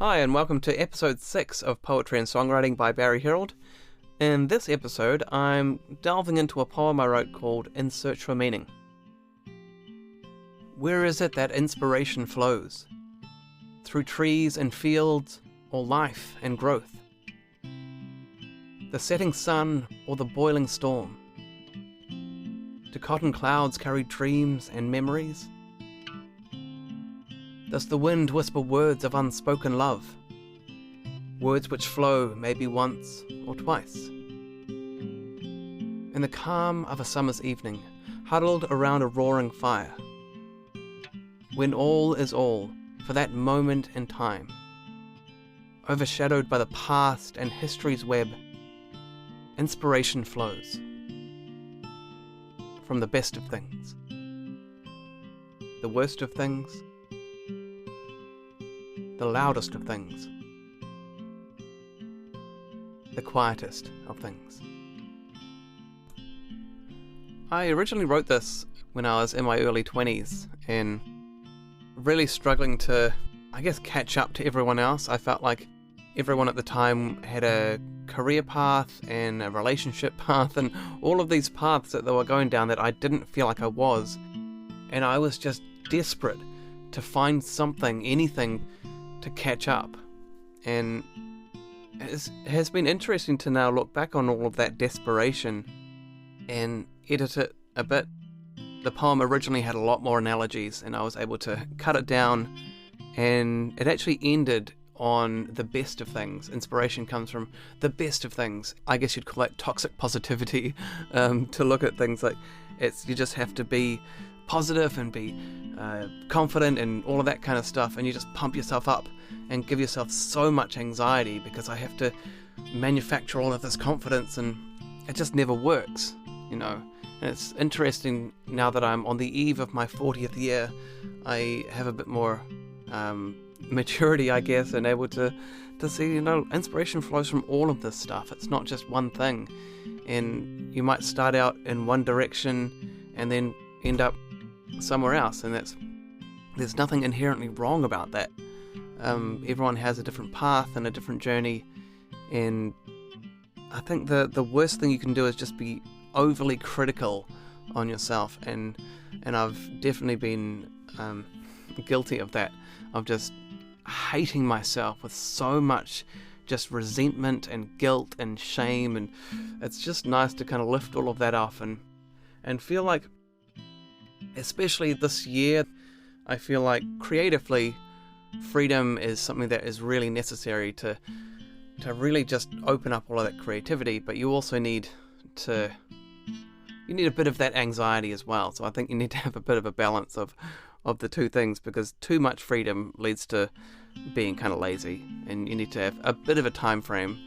Hi, and welcome to episode 6 of Poetry and Songwriting by Barry Herold. In this episode, I'm delving into a poem I wrote called In Search for Meaning. Where is it that inspiration flows? Through trees and fields, or life and growth? The setting sun or the boiling storm? Do cotton clouds carry dreams and memories? Does the wind whisper words of unspoken love? Words which flow maybe once or twice. In the calm of a summer's evening, huddled around a roaring fire, when all is all for that moment in time, overshadowed by the past and history's web, inspiration flows from the best of things, the worst of things, the loudest of things, the quietest of things. I originally wrote this when I was in my early 20s and really struggling to, catch up to everyone else. I felt like everyone at the time had a career path and a relationship path and all of these paths that they were going down that I didn't feel like I was. And I was just desperate to find something, anything to catch up. And it has been interesting to now look back on all of that desperation and edit it a bit. The poem originally had a lot more analogies and I was able to cut it down, and it actually ended on the best of things. Inspiration comes from the best of things. I guess you'd call that toxic positivity, to look at things like you just have to be positive and be confident and all of that kind of stuff, and you just pump yourself up and give yourself so much anxiety because I have to manufacture all of this confidence, and it just never works, And it's interesting now that I'm on the eve of my 40th year, I have a bit more maturity, I guess, and able to see, inspiration flows from all of this stuff. It's not just one thing, and you might start out in one direction and then end up somewhere else, and there's nothing inherently wrong about that. Everyone has a different path and a different journey, and I think the worst thing you can do is just be overly critical on yourself, and I've definitely been guilty of that, of just hating myself with so much just resentment and guilt and shame, and it's just nice to kind of lift all of that off and feel like, especially this year, I feel like creatively freedom is something that is really necessary to really just open up all of that creativity, but you also need a bit of that anxiety as well. So I think you need to have a bit of a balance of the two things, because too much freedom leads to being kind of lazy, and you need to have a bit of a time frame,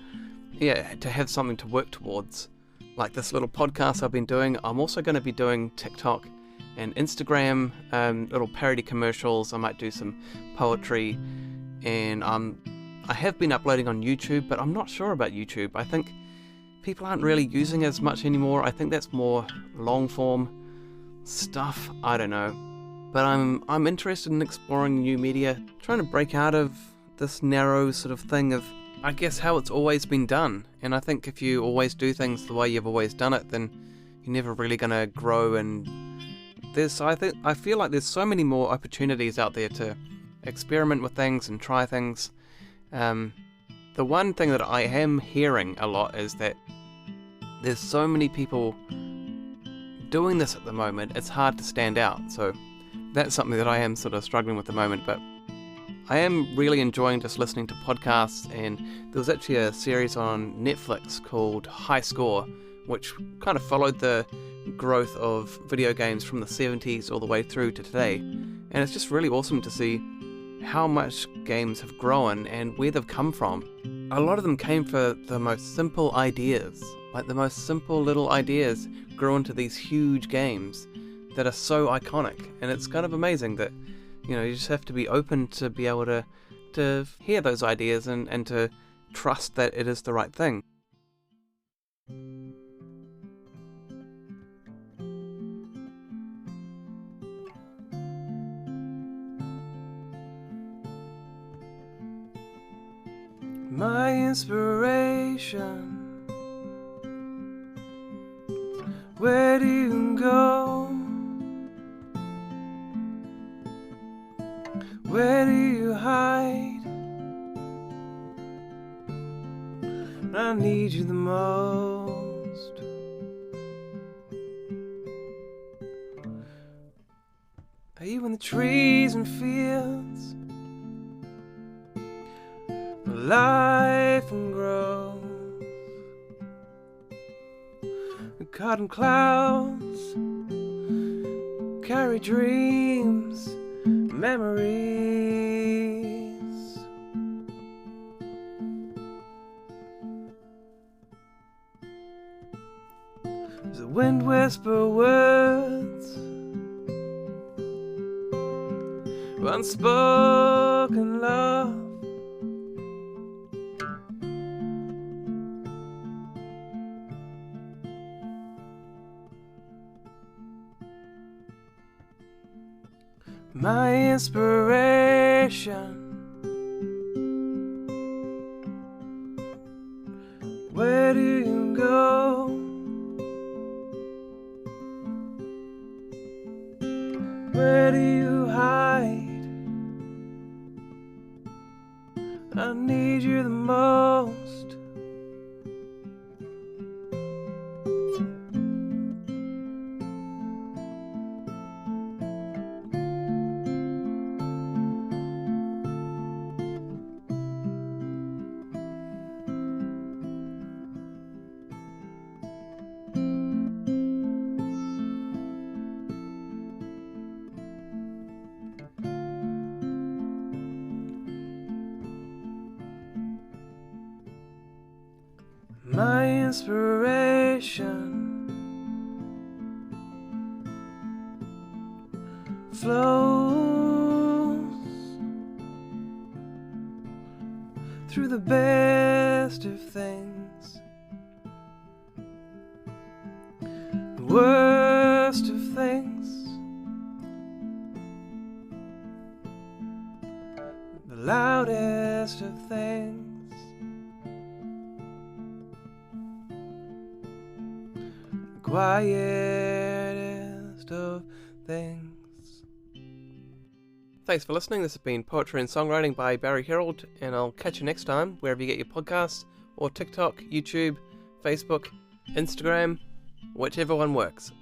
to have something to work towards. Like this little podcast I've been doing, I'm also going to be doing TikTok and Instagram, little parody commercials. I might do some poetry, and I have been uploading on YouTube, but I'm not sure about YouTube. I think people aren't really using it as much anymore. I think that's more long form stuff. I don't know, but I'm interested in exploring new media, trying to break out of this narrow sort of thing of, I guess, how it's always been done. And I think if you always do things the way you've always done it, then you're never really going to grow. And I feel like there's so many more opportunities out there to experiment with things and try things. The one thing that I am hearing a lot is that there's so many people doing this at the moment, it's hard to stand out. So that's something that I am sort of struggling with at the moment, but I am really enjoying just listening to podcasts. And there was actually a series on Netflix called High Score, which kind of followed the growth of video games from the 70s all the way through to today. And it's just really awesome to see how much games have grown and where they've come from. A lot of them came for the most simple ideas, like the most simple little ideas grew into these huge games that are so iconic. And it's kind of amazing that, you just have to be open to be able to hear those ideas and to trust that it is the right thing. my inspiration. Where do you go? Where do you hide? I need you the most. Are you in the trees and fields? Life and growth. The cotton clouds carry dreams, memories. The wind whisper words, unspoken love. My inspiration. Where do you go? Where do you hide? I need you the most. My inspiration flows through the best of things, the worst of things, the loudest of things. Quietest of things. Thanks for listening. This has been Poetry and Songwriting by Barry Herald, and I'll catch you next time wherever you get your podcasts, or TikTok, YouTube, Facebook, Instagram, whichever one works.